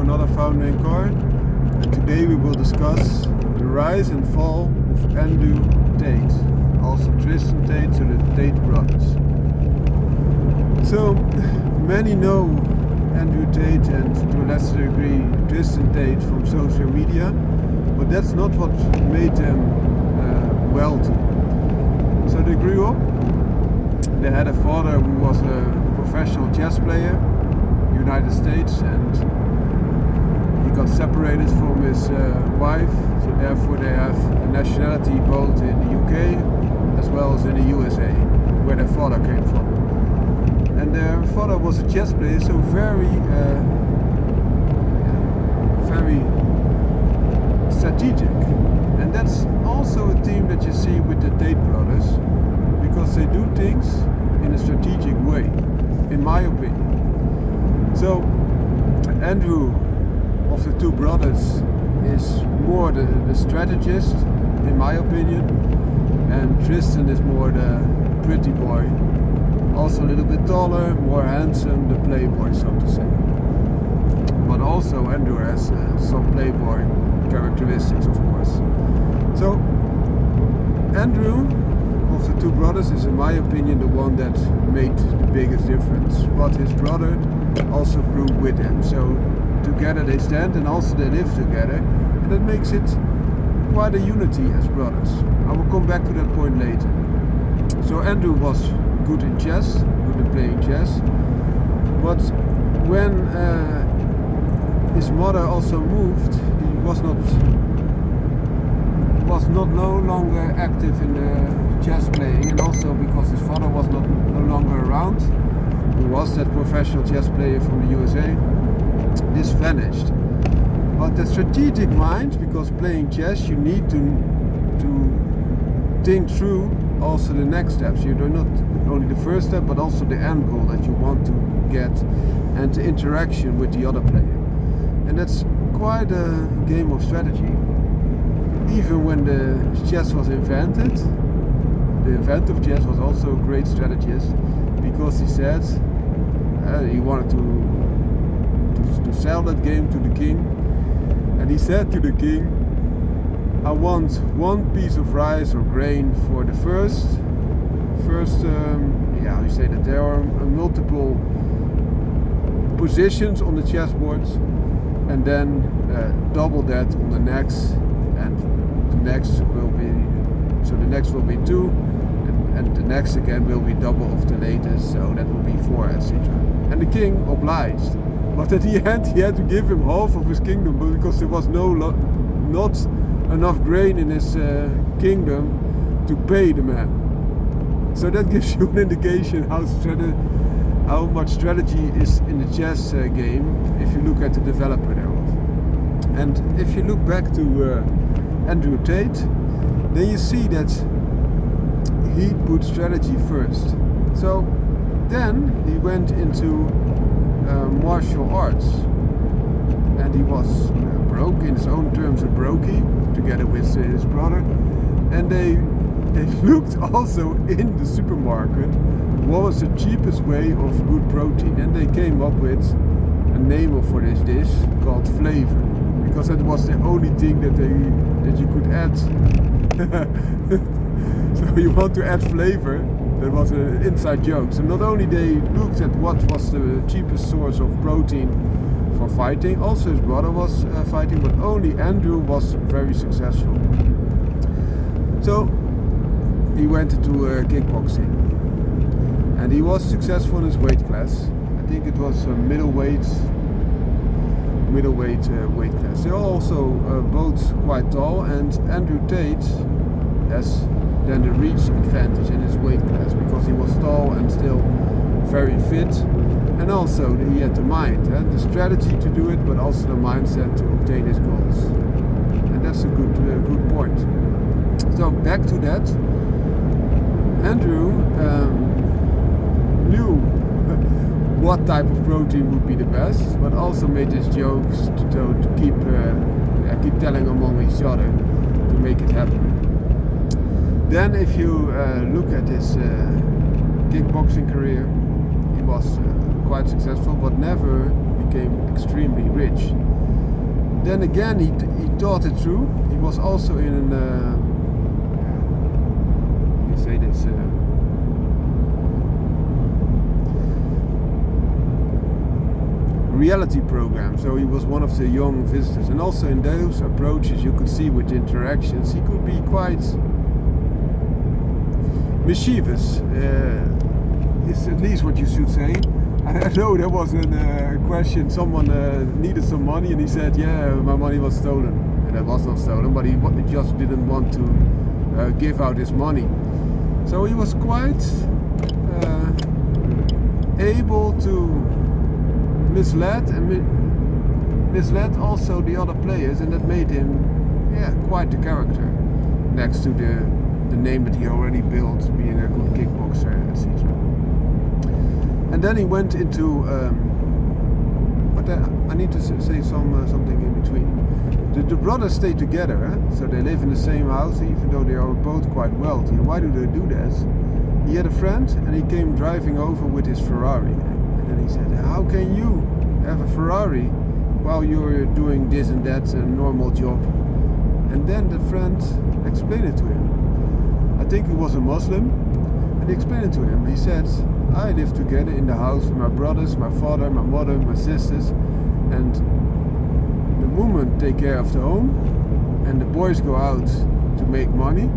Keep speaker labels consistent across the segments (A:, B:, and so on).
A: another founder in car, and today we will discuss the rise and fall of Andrew Tate, also Tristan Tate, so the Tate brothers. So many know Andrew Tate and to a lesser degree Tristan Tate from social media, but that's not what made them wealthy. So they grew up, they had a father who was a professional chess player, United States, and he got separated from his wife, so therefore they have a nationality both in the UK as well as in the USA, where their father came from. And their father was a chess player, so very strategic. And that's also a theme that you see with the Tate brothers, because they do things in a strategic way, in my opinion. So Andrew, of the two brothers, is more the strategist, in my opinion, and Tristan is more the pretty boy, also a little bit taller, more handsome, the playboy, so to say. But also Andrew has some playboy characteristics, of course. So Andrew, of the two brothers, is in my opinion the one that made the biggest difference. But his brother also grew with him, so together they stand and also they live together, and that makes it quite a unity as brothers. I will come back to that point later. So Andrew was good in chess, good in playing chess, but when his mother also moved, he was no longer active in the chess playing, and also because his father was no longer around, who was that professional chess player from the USA, this vanished. But the strategic mind, because playing chess you need to think through also the next steps. You do not only the first step, but also the end goal that you want to get, and the interaction with the other player. And that's quite a game of strategy. Even when the chess was invented, the inventor of chess was also a great strategist, because he said he wanted to sell that game to the king, and he said to the king, I want one piece of rice or grain for the first you say that there are multiple positions on the chessboard, and then double that on the next, and the next will be 2, and the next again will be double of the latest, so that will be 4, etc. And the king obliged, but at the end he had to give him half of his kingdom, because there was not enough grain in his kingdom to pay the man. So that gives you an indication how much strategy is in the chess game, if you look at the developer thereof. And if you look back to Andrew Tate, then you see that he put strategy first. So then he went into martial arts, and he was broke, in his own terms a brokey, together with his brother, and they looked also in the supermarket what was the cheapest way of good protein, and they came up with a name for this dish called flavor, because that was the only thing that you could add. So you want to add flavor, that was an inside joke. So not only they looked at what was the cheapest source of protein for fighting, also his brother was fighting, but only Andrew was very successful. So he went into kickboxing, and he was successful in his weight class. I think it was a middleweight weight class. They're also both quite tall, and Andrew Tate has then the reach advantage in his weight class, because he was tall and still very fit, and also he had the mind and the strategy to do it, but also the mindset to obtain his goals. And that's a good point. So back to that, Andrew knew what type of protein would be the best, but also made his jokes to keep telling among each other to make it happen. Then if you look at his kickboxing career, he was quite successful, but never became extremely rich. Then again, he thought it through. He was also in an reality program. So he was one of the young visitors, and also in those approaches you could see with interactions he could be quite mischievous. Is at least what you should say. I know there was a question, someone needed some money and he said, yeah, my money was stolen. And it was not stolen, but he just didn't want to give out his money. So he was quite able to misled also the other players, and that made him quite the character, next to the name that he already built, being a good kickboxer, etc. And then he went into but I need to say something in between. The brothers stay together, so they live in the same house even though they are both quite wealthy. And why do they do that? He had a friend and he came driving over with his Ferrari. And he said, how can you have a Ferrari while you're doing this and that, a normal job? And then the friend explained it to him. I think he was a Muslim, and he explained it to him. He said, I live together in the house with my brothers, my father, my mother, my sisters, and the women take care of the home, and the boys go out to make money,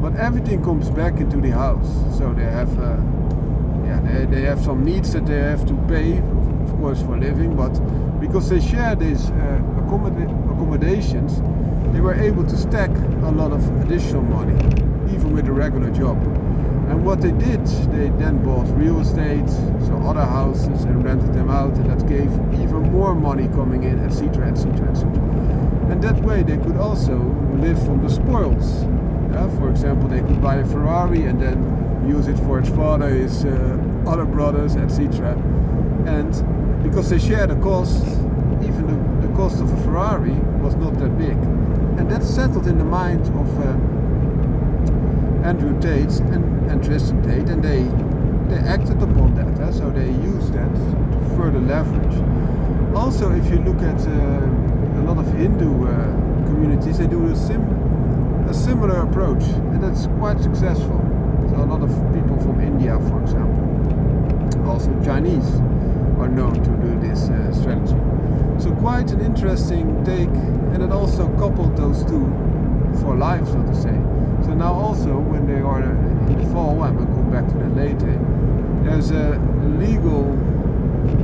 A: but everything comes back into the house. So they have they have some needs that they have to pay, of course, for living, but because they share these accommodations, they were able to stack a lot of additional money, even with a regular job. And what they did, they then bought real estate, so other houses, and rented them out, and that gave even more money coming in, etc., etc., etc. And that way they could also live from the spoils. For example, they could buy a Ferrari and then use it for his father, his other brothers, etc. And because they share the cost, even the cost of a Ferrari was not that big. And that settled in the mind of Andrew Tate and Tristan Tate, and they acted upon that. So they used that to further leverage. Also, if you look at a lot of Hindu communities, they do a similar approach, and that's quite successful. So a lot of people from India, for example, also Chinese, are known to do this strategy. So quite an interesting take, and it also coupled those two for life, so to say. So now also, when they are in the fall, and we'll come back to that later, there's a legal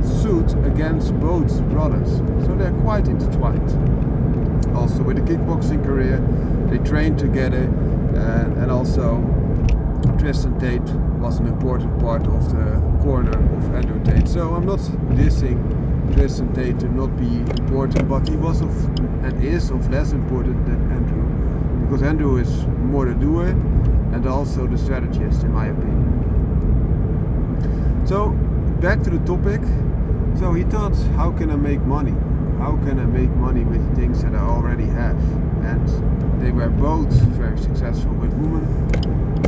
A: suit against both brothers. So they're quite intertwined. Also with the kickboxing career, they trained together, and also Tristan Tate was an important part of the corner of Andrew Tate. So I'm not dissing Tristan Tate to not be important, but he was and is of less important than Andrew, because Andrew is more the doer and also the strategist, in my opinion. So back to the topic. So he thought, how can I make money? How can I make money with things that I already have? And they were both very successful with women.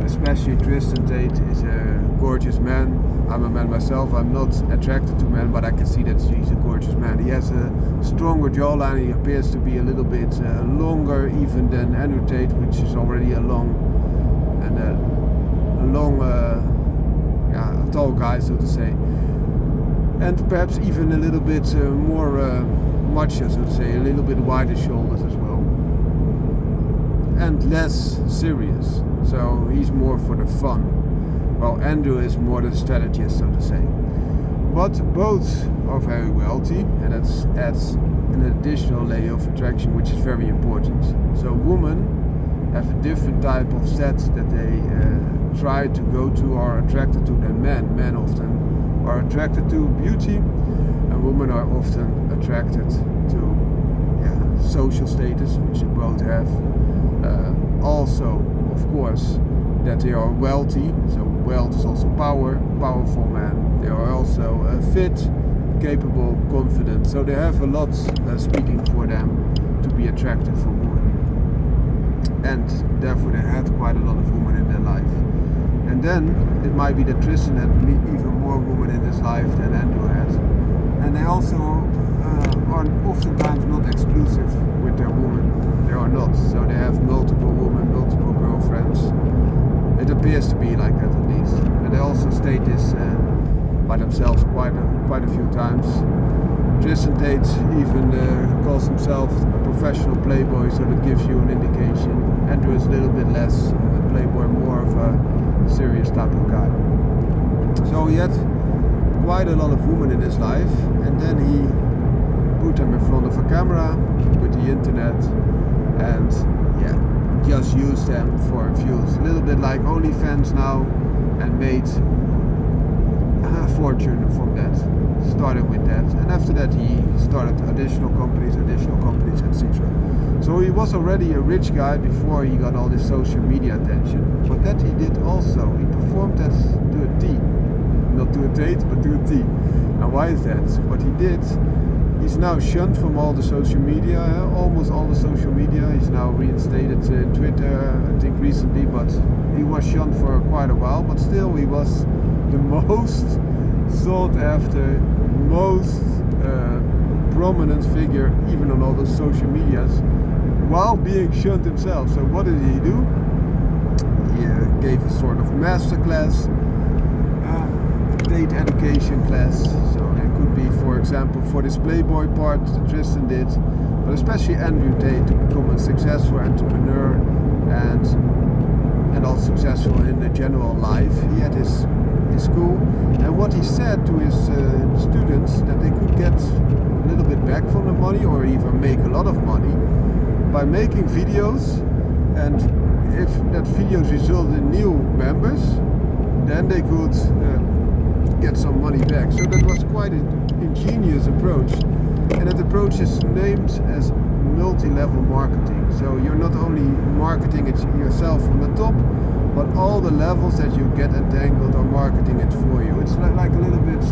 A: Especially Tristan Tate is a gorgeous man. I'm a man myself. I'm not attracted to men, but I can see that he's a gorgeous man. He has a stronger jawline. He appears to be a little bit longer even than Andrew Tate, which is already a tall guy, so to say. And perhaps even a little bit more macho, so to say, a little bit wider shoulders as well. And less serious. So he's more for the fun, while Andrew is more the strategist, so to say. But both are very wealthy, and that adds an additional layer of attraction, which is very important. So women have a different type of set that they try to go to, are attracted to, than men. Men often are attracted to beauty, and women are often attracted to social status, which they both have. Also, of course, that they are wealthy, so wealth is also powerful men. They are also fit, capable, confident, so they have a lot speaking for them to be attractive for women. And therefore they had quite a lot of women in their life. And then it might be that Tristan had even more women in his life than Andrew had. and they also are oftentimes not exclusive with their woman. They are not, so they have multiple women, multiple girlfriends. It appears to be like that at least. And they also state this by themselves quite a few times. Tristan Tate even calls himself a professional playboy, so that gives you an indication. Andrew is a little bit less a playboy, more of a serious type of guy. So he had quite a lot of women in his life, and then he put them in front of a camera with the internet and just used them for views. A little bit like OnlyFans now, and made a fortune from that. Started with that, and after that he started additional companies, etc. So he was already a rich guy before he got all this social media attention, but that he did also. He performed that to a T. Not to a Tate, but to a T. And why is that? What he did, he's now shunned from all the social media, almost all the social media. He's now reinstated in Twitter, I think recently, but he was shunned for quite a while. But still, he was the most sought after, most prominent figure, even on all the social medias, while being shunned himself. So what did he do? He gave a sort of masterclass, date education class. So it could be, for example, for this Playboy part that Tristan did, but especially Andrew Tate, to become a successful entrepreneur and also successful in the general life. He had his school, and what he said to his students, that they could get a little bit back from the money, or even make a lot of money by making videos, and if that videos resulted in new members, then they could get some money back. So that was quite an ingenious approach, and that approach is named as multi-level marketing. So you're not only marketing it yourself from the top, but all the levels that you get entangled are marketing it for you. It's like a little bit,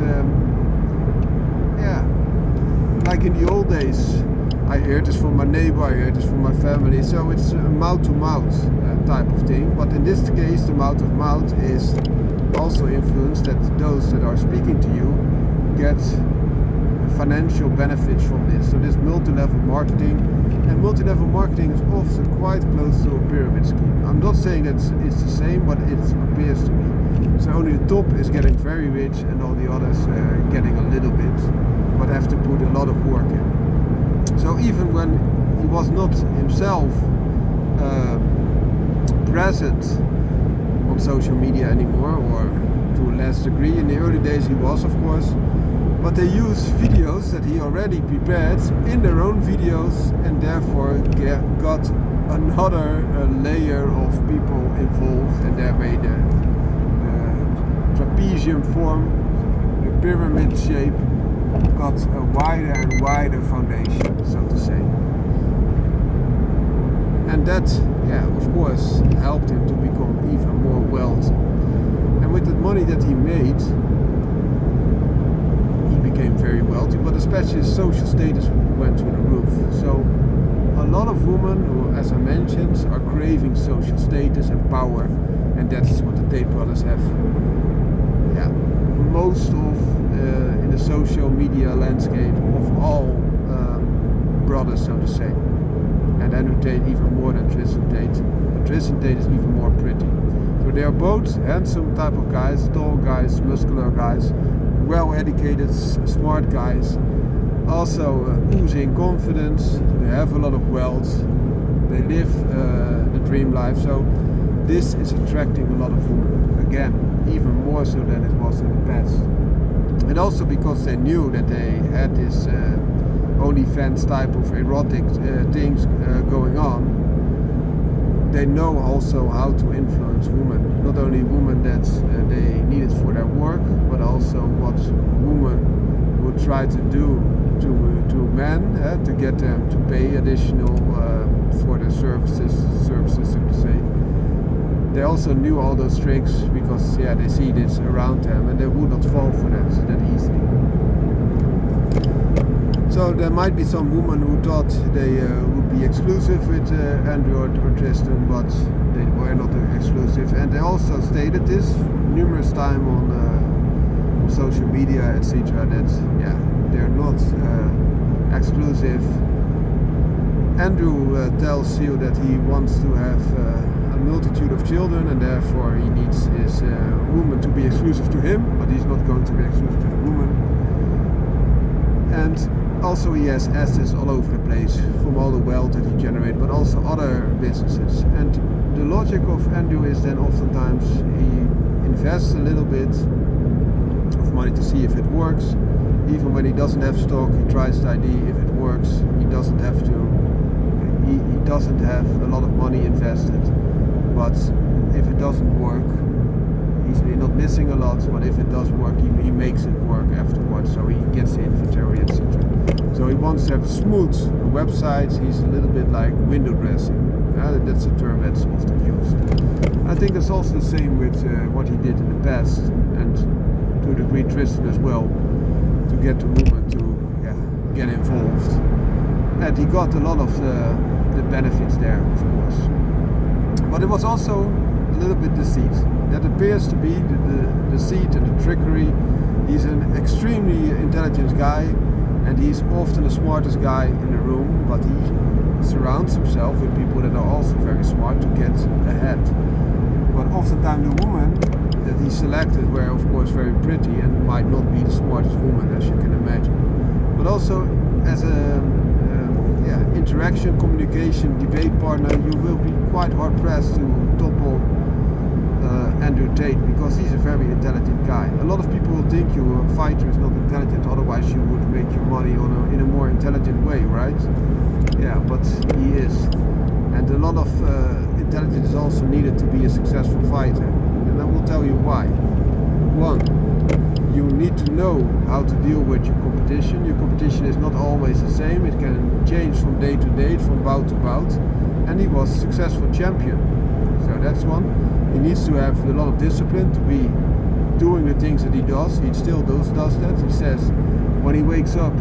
A: like in the old days. I heard this from my neighbor, I heard this from my family. So it's a mouth-to-mouth type of thing. But in this case, the mouth-to-mouth is also influenced that those that are speaking to you get financial benefits from this. So this multi-level marketing, and multi-level marketing is often quite close to a pyramid scheme. I'm not saying that it's the same, but it appears to be. So only the top is getting very rich, and all the others getting a little bit, but have to put a lot of work in. So even when he was not himself present on social media anymore, or to a less degree, in the early days he was, of course, but they use videos that he already prepared in their own videos, and therefore got another layer of people involved, and thereby the trapezium form, the pyramid shape, got a wider and wider foundation, so to say. And that, of course, helped him to become even more wealthy. And with the money that he made, became very wealthy, but especially his social status went through the roof. So a lot of women who, as I mentioned, are craving social status and power, and that's what the Tate brothers have. Most of in the social media landscape of all brothers, so to say. And Andrew Tate even more than Tristan Tate. But Tristan Tate is even more pretty. So they are both handsome type of guys, tall guys, muscular guys, well-educated, smart guys, also oozing confidence. They have a lot of wealth, they live the dream life, so this is attracting a lot of women, again, even more so than it was in the past. And also because they knew that they had this OnlyFans type of erotic things going on, they know also how to influence women. Not only women that they needed for their work, but also what women would try to do to men to get them to pay additional for their services, so to say. They also knew all those tricks because they see this around them, and they would not fall for that easily. So there might be some women who thought they would be exclusive with Andrew or Tristan, but they were not exclusive. And they also stated this numerous times on social media, etc. That they're not exclusive. Andrew tells you that he wants to have a multitude of children, and therefore he needs his woman to be exclusive to him, but he's not going to be exclusive to the woman. And also he has assets all over the place from all the wealth that he generates, but also other businesses. And the logic of Andrew is then oftentimes he invests a little bit of money to see if it works. Even when he doesn't have stock, he tries the idea. If it works, he doesn't have a lot of money invested. But if it doesn't work, he's not missing a lot, but if it does work, he makes it work afterwards, so he gets the inventory, etc. So he wants to have smooth websites. He's a little bit like window dressing. That's a term that's often used. I think it's also the same with what he did in the past, and to a degree Tristan as well, to get the woman to get involved. And he got a lot of the benefits there, of course. But it was also a little bit deceit. That appears to be the deceit and the trickery. He's an extremely intelligent guy, and he's often the smartest guy in the room, but he surrounds himself with people that are also very smart to get ahead. But oftentimes the woman that he selected were of course very pretty and might not be the smartest woman, as you can imagine. But also as a interaction, communication, debate partner, you will be quite hard pressed to topple Andrew Tate, because he's a very intelligent guy. A lot of people will think a fighter is not intelligent, otherwise you would make your money in a more intelligent way, right? Yeah, but he is. And a lot of intelligence is also needed to be a successful fighter. And I will tell you why. One, you need to know how to deal with your competition. Your competition is not always the same. It can change from day to day, from bout to bout. And he was a successful champion. So that's one. He needs to have a lot of discipline to be doing the things that he does. He still does that. He says when he wakes up,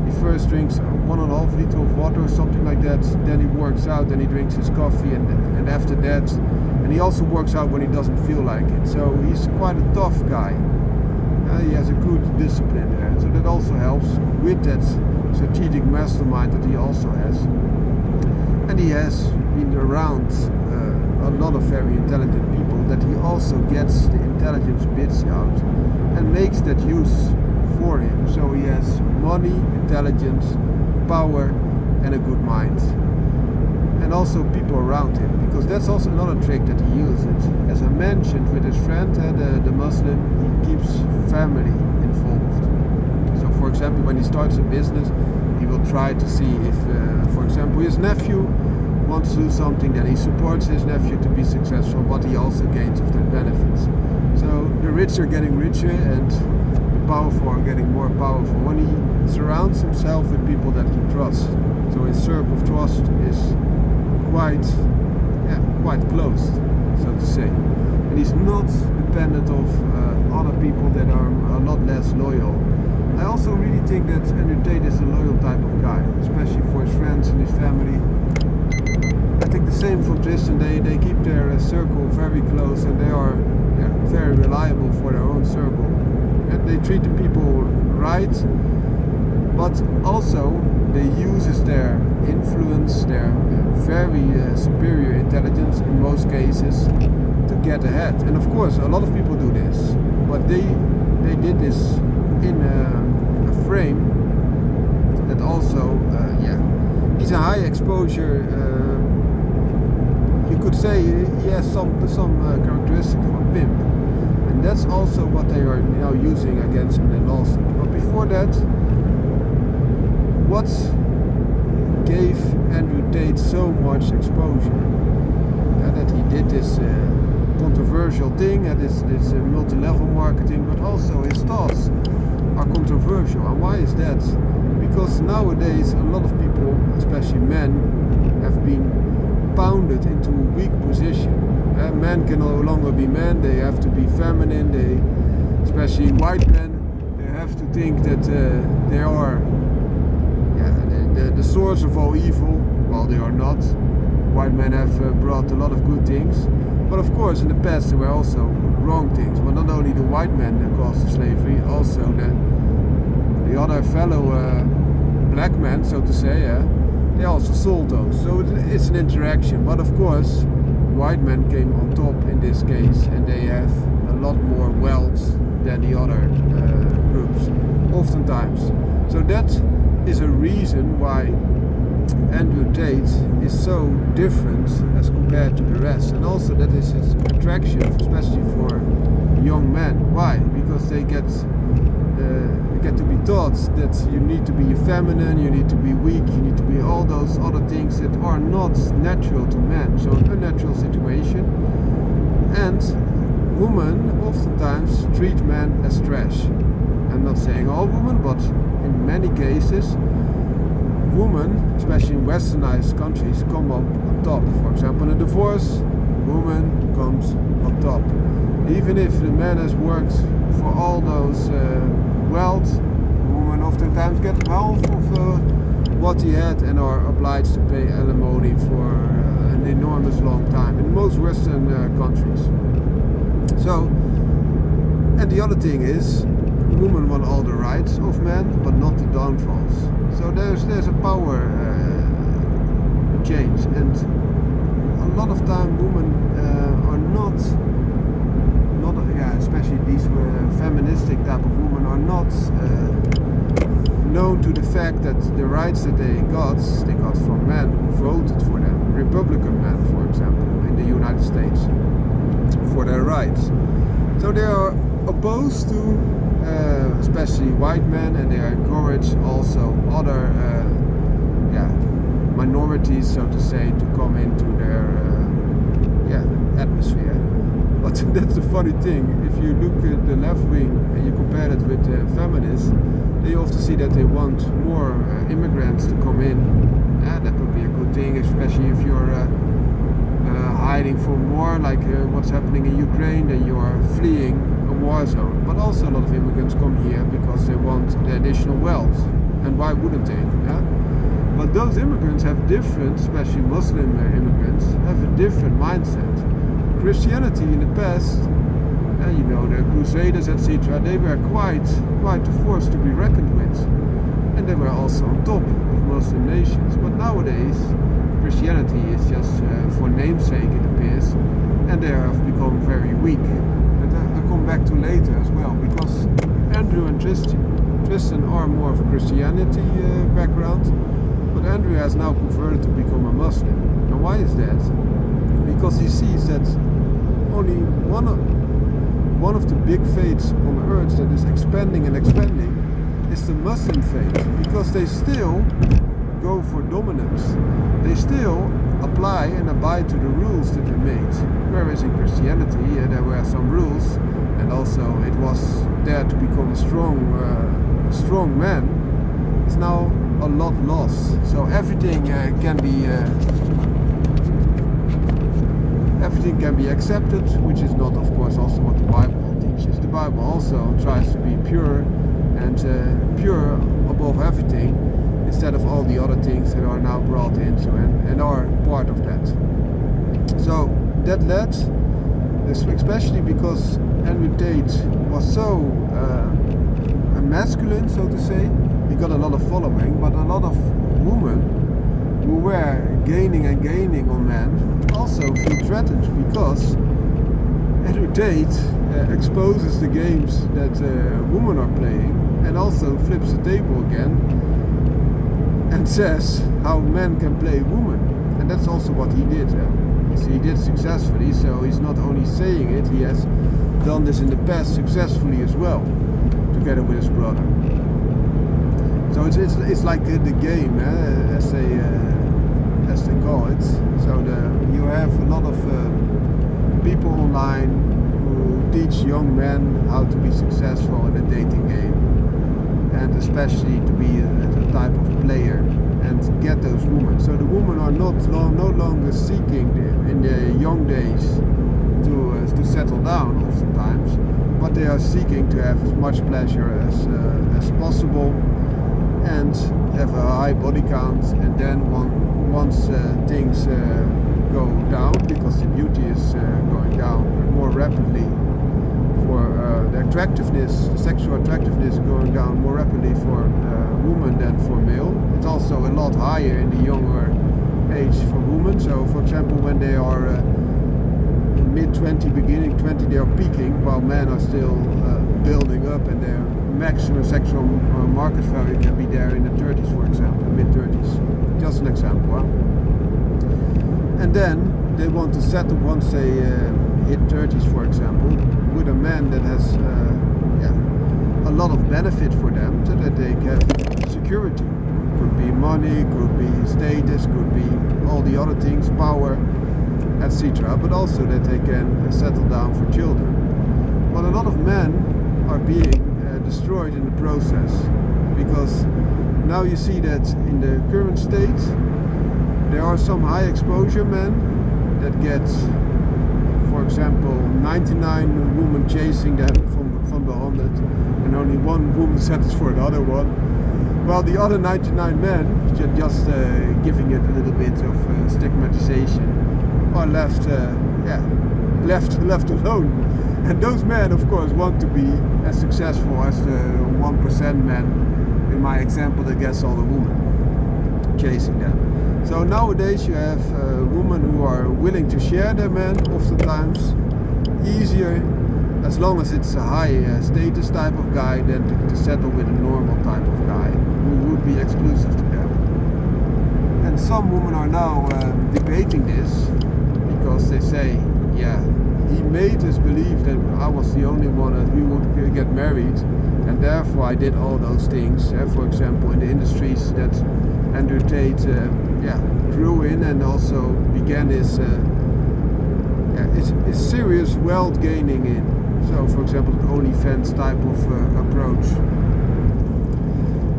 A: he first drinks 1.5 liters of water or something like that. Then he works out, then he drinks his coffee, and after that, and he also works out when he doesn't feel like it. So he's quite a tough guy. He has a good discipline there. So that also helps with that strategic mastermind that he also has. And he has been around a lot of very intelligent people, that he also gets the intelligence bits out and makes that use for him. So he has money, intelligence, power, and a good mind. And also people around him, because that's also another trick that he uses. As I mentioned with his friend, the Muslim, he keeps family involved. So for example, when he starts a business, he will try to see if, for example, his nephew wants to do something, that he supports his nephew to be successful, but he also gains of their benefits. So the rich are getting richer and the powerful are getting more powerful when he surrounds himself with people that he trusts. So his circle of trust is quite closed, so to say. And he's not dependent of other people that are a lot less loyal. I also really think that Andrew Tate is a loyal type of guy, especially for his friends and his family. I think the same for Tristan. They keep their circle very close, and they are very reliable for their own circle. And they treat the people right, but also they use their influence, their very superior intelligence in most cases, to get ahead. And of course, a lot of people do this, but they did this in a frame that also, he's a high exposure. You could say he has some characteristics of a pimp, and that's also what they are now using against him in the lawsuit. But before that, what gave Andrew Tate so much exposure? That he did this controversial thing, and this multi-level marketing, but also his thoughts are controversial. And why is that? Because nowadays a lot of people, especially men, have been pounded into a weak position. Men can no longer be men, they have to be feminine, especially white men, they have to think that they are the source of all evil. Well, they are not. White men have brought a lot of good things, but of course in the past there were also wrong things. But not only the white men that caused the slavery, also the the other fellow black men, so to say, they also sold those. So it's an interaction. But of course, white men came on top in this case, and they have a lot more wealth than the other groups, oftentimes. So that is a reason why Andrew Tate is so different as compared to the rest, and also that is his attraction, especially for young men. Why? Because they get to be taught that you need to be feminine, you need to be weak, you need to be all those other things that are not natural to men. So an unnatural situation, and women oftentimes treat men as trash. I'm not saying all women, but in many cases, women, especially in westernized countries, come up on top. For example, in a divorce, woman comes on top. Even if the man has worked for all those wealth, women oftentimes get half of what he had and are obliged to pay alimony for an enormous long time in most western countries. So, and the other thing is, women want all the rights of men, but not the downfalls. So there's a power change, and a lot of time women are not, especially these feministic type of women are not known to the fact that the rights that they got from men who voted for them, Republican men, for example, in the United States, for their rights. So they are opposed to especially white men, and they encourage also other minorities, so to say, to come into their atmosphere. But that's the funny thing. If you look at the left wing and you compare it with feminists, they often see that they want more immigrants to come in. That could be a good thing, especially if you're hiding from war, like what's happening in Ukraine, then you are fleeing a war zone. But also a lot of immigrants come here because they want the additional wealth. And why wouldn't they? But those immigrants have different, especially Muslim immigrants, have a different mindset. Christianity in the past, the Crusaders, etc., they were quite a force to be reckoned with. And they were also on top of Muslim nations. But nowadays, Christianity is just for namesake, it appears, and they have become very weak. But I'll come back to later as well, because Andrew and Tristan are more of a Christianity background, but Andrew has now converted to become a Muslim. Now why is that? Because he sees that only one of the big faiths on earth that is expanding is the Muslim faith, because they still go for dominance. They still apply and abide to the rules that they made. Whereas in Christianity, there were some rules, and also it was there to become a strong man. It's now a lot lost. So everything can be accepted, which is not, of course, also what the Bible teaches. The Bible also tries to be pure and pure above everything, instead of all the other things that are now brought into and are part of that. So that led, especially because Andrew Tate was so masculine, so to say, he got a lot of following, but a lot of women who were gaining on men also feel threatened, because Andrew Tate exposes the games that women are playing, and also flips the table again and says how men can play women. And that's also what he did. He did successfully, so he's not only saying it, he has done this in the past successfully as well, together with his brother. So it's like the game, as they call it. So you have a lot of people online who teach young men how to be successful in a dating game, and especially to be a type of player and get those women. So the women are no longer seeking in their young days to settle down oftentimes, but they are seeking to have as much pleasure as possible and have a high body count, and then once things go down, because the beauty is going down more rapidly the attractiveness, sexual attractiveness going down more rapidly for women than for male. It's also a lot higher in the younger age for women. So for example, when they are mid-20, beginning 20, they are peaking, while men are still building up, and their maximum sexual market value can be there in the 30s, for example, mid-30s. Just an example. Huh? And then they want to settle once they hit 30s, for example, with a man that has a lot of benefit for them, so that they have security. Could be money, could be status, could be all the other things, power, etc. But also that they can settle down for children. But a lot of men are being destroyed in the process, because now you see that in the current state there are some high exposure men that get, for example, 99 women chasing them from the 100, and only one woman settles for another one, while the other 99 men, just giving it a little bit of stigmatization, are left alone. And those men, of course, want to be as successful as the 1% men, in my example, that gets all the women chasing them. So nowadays you have women who are willing to share their men, oftentimes easier, as long as it's a high status type of guy, than to settle with a normal type of guy who would be exclusive to them. And some women are now debating this, because they say, yeah, he made us believe that I was the only one that we would get married, and therefore I did all those things. For example, in the industries that Andrew Tate grew in, and also began his serious wealth gaining in. So, for example, an OnlyFans type of approach.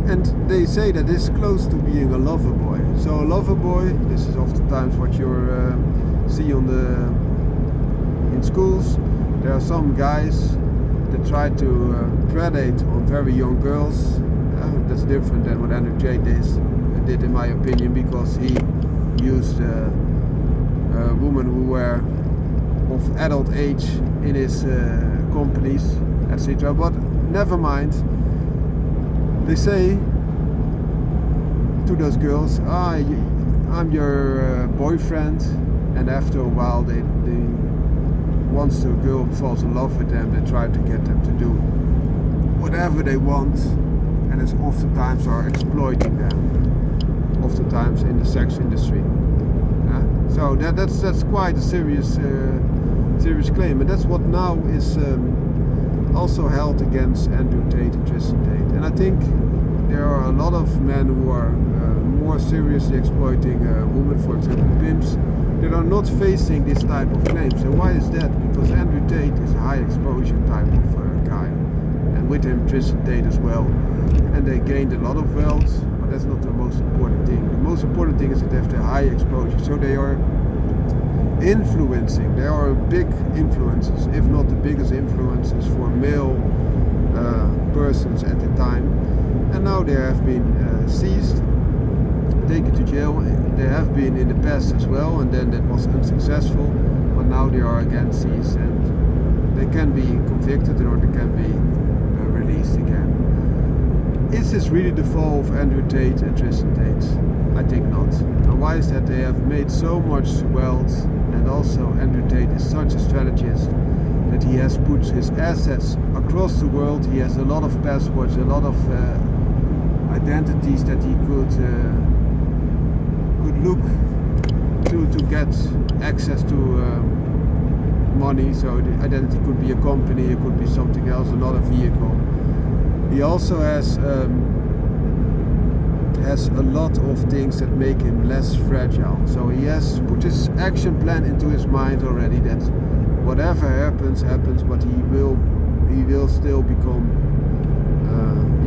A: And they say that this is close to being a lover boy. So a lover boy, this is oftentimes what you see in schools. There are some guys that try to predate on very young girls. That's different than what Andrew Tate did, in my opinion, because he used women who were of adult age in his companies, etc. But never mind. They say to those girls, I'm your boyfriend, and after a while they once the girl falls in love with them, they try to get them to do whatever they want, and it's oftentimes are exploiting them, oftentimes in the sex industry. So that's quite a serious claim, and that's what now is also held against Andrew Tate and Tristan Tate. And I think there are a lot of men who are more seriously exploiting women, for example pimps, that are not facing this type of claims. And why is that? Because Andrew Tate is a high exposure type of guy, and with him Tristan Tate as well, and they gained a lot of wealth, but that's not the most important thing. The most important thing is that they have the high exposure, so they are influencing. They are big influences, if not the biggest influences for male persons at the time. And now they have been seized, taken to jail. They have been in the past as well, and then that was unsuccessful, but now they are again seized, and they can be convicted, or they can be released again. Is this really the fall of Andrew Tate and Tristan Tate? I think not. And why is that? They have made so much wealth, and also Andrew Tate is such a strategist that he has put his assets across the world. He has a lot of passports, a lot of identities that he could look to get access to money. So the identity could be a company, it could be something else, another vehicle. He also has a lot of things that make him less fragile. So he has put his action plan into his mind already, that whatever happens, but he will still become,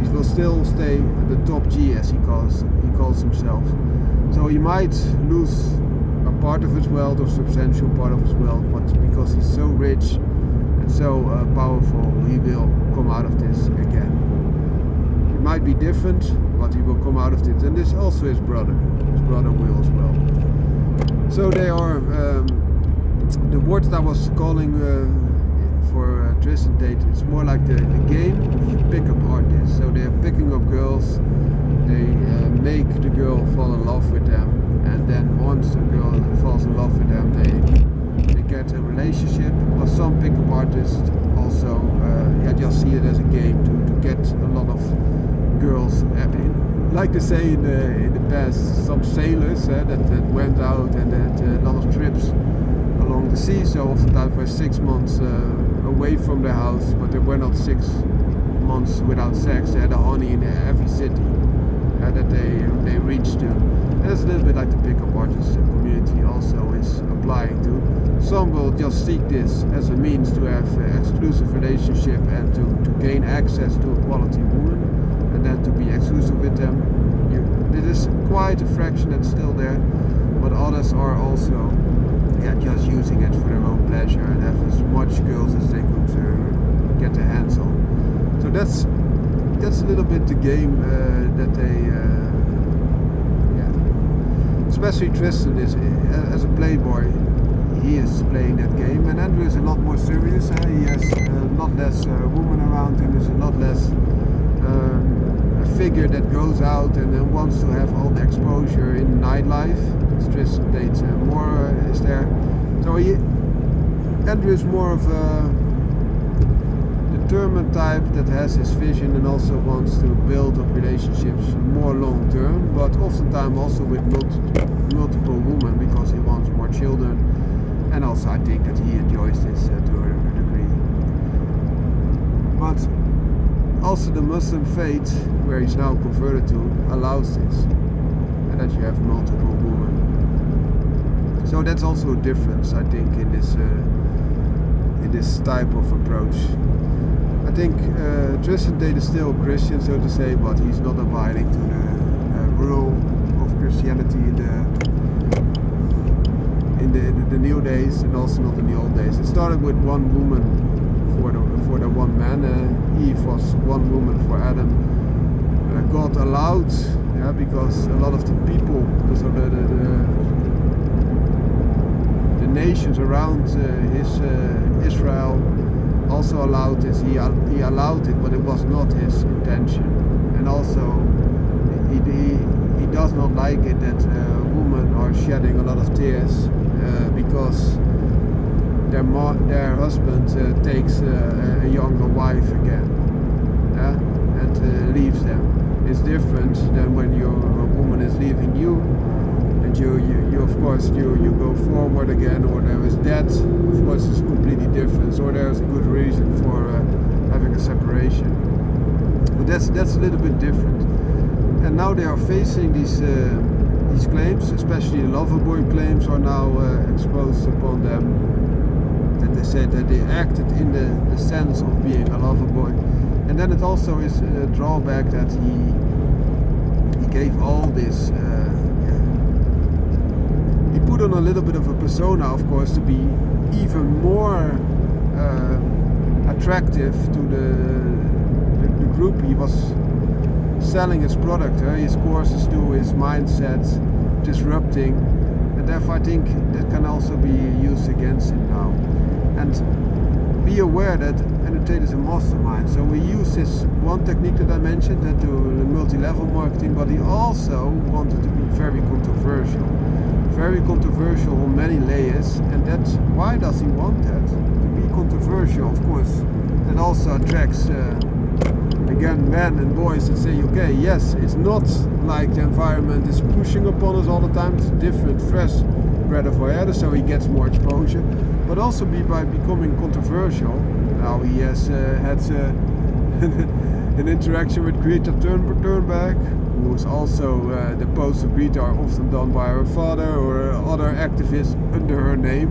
A: he will still stay the top G, as he calls himself. So he might lose a part of his wealth, or substantial part of his wealth, but because he's so rich and so powerful, he will come out of this again. It might be different, but he will come out of it. And this also his brother will as well. So they are the word that I was calling for Tristan Tate, it's more like the game of pickup artists. So they're picking up girls, they make the girl fall in love with them, and then once the girl falls in love with them, they get a relationship. But some pickup artists also just see it as a game to get a lot of girls. Like they say in the past, some sailors that went out and had a lot of trips along the sea, so oftentimes were 6 months away from their house, but they were not 6 months without sex. They had a honey in every city that they reached to. And that's a little bit like the pickup artist community also is applying to. Some will just seek this as a means to have an exclusive relationship and to gain access to a quality woman, and then to be exclusive with them. It is quite a fraction that's still there, but others are also just using it for their own pleasure and have as much girls as they could get their hands on. So that's a little bit the game that they especially Tristan is as a playboy. He is playing that game, and Andrew is a lot more serious. He has a lot less women around him. Is a lot less a figure that goes out and wants to have all the exposure in nightlife. Tristan Tate more is there. So Andrew is more of a determined type that has his vision and also wants to build up relationships more long term, but oftentimes also with multiple women because he wants more children, and also I think that he enjoys this to a degree. But also the Muslim faith, where he's now converted to, allows this, and that you have multiple women. So that's also a difference, I think, in this type of approach. I think Tristan Tate is still a Christian, so to say, but he's not abiding to the rule of Christianity in the new days, and also not in the old days. It started with one woman for the one man. Eve was one woman for Adam. God allowed, because a lot of the people, so the nations around Israel also allowed this. He allowed it, but it was not his intention. And also he does not like it that women are shedding a lot of tears because their husband takes a younger wife again, and leaves them. It's different than when your woman is leaving you, and you of course you go forward again, or there is death. Of course, it's completely different, or there's a good reason for having a separation. But that's a little bit different. And now they are facing these claims, especially the lover boy claims are now exposed upon them. That they said that they acted in the sense of being a lover boy. And then it also is a drawback that he gave all this. He put on a little bit of a persona, of course, to be even more attractive to the group he was selling his product, his courses to, his mindset, disrupting, and therefore I think that can also be used against him now. And be aware that Andrew Tate is a mastermind, so we use this one technique that I mentioned, that to the multi-level marketing, but he also wanted to be very controversial on many layers. And that's why does he want that? To be controversial, of course. That also attracts again men and boys that say, okay, yes, it's not like the environment is pushing upon us all the time, it's different, fresh breath of air, so he gets more exposure. But also by becoming controversial. Now he has had an interaction with Greta Thunberg, who is also the posts of Greta are often done by her father or other activists under her name.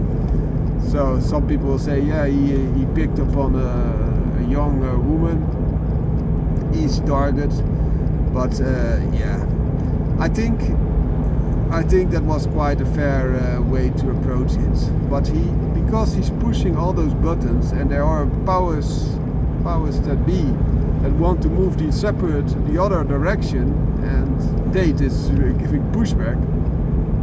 A: So some people will say, yeah, he picked up on a young woman, easy target. But I think that was quite a fair way to approach it. But because he's pushing all those buttons, and there are powers that be that want to move the other direction, and Tate is giving pushback,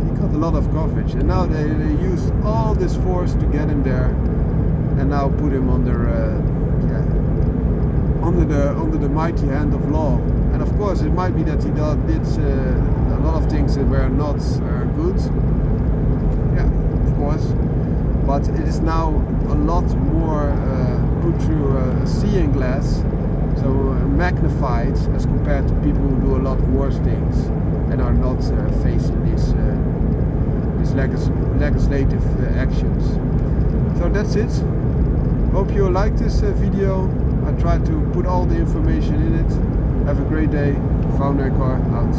A: he got a lot of coverage. And now they use all this force to get him there, and now put him under under the mighty hand of law. And of course, it might be that he did a lot of things that were not good. Yeah, of course. But it is now a lot more put through a seeing glass, so magnified as compared to people who do a lot worse things and are not facing these legislative actions. So that's it. Hope you liked this video. I tried to put all the information in it. Have a great day. Found my car out.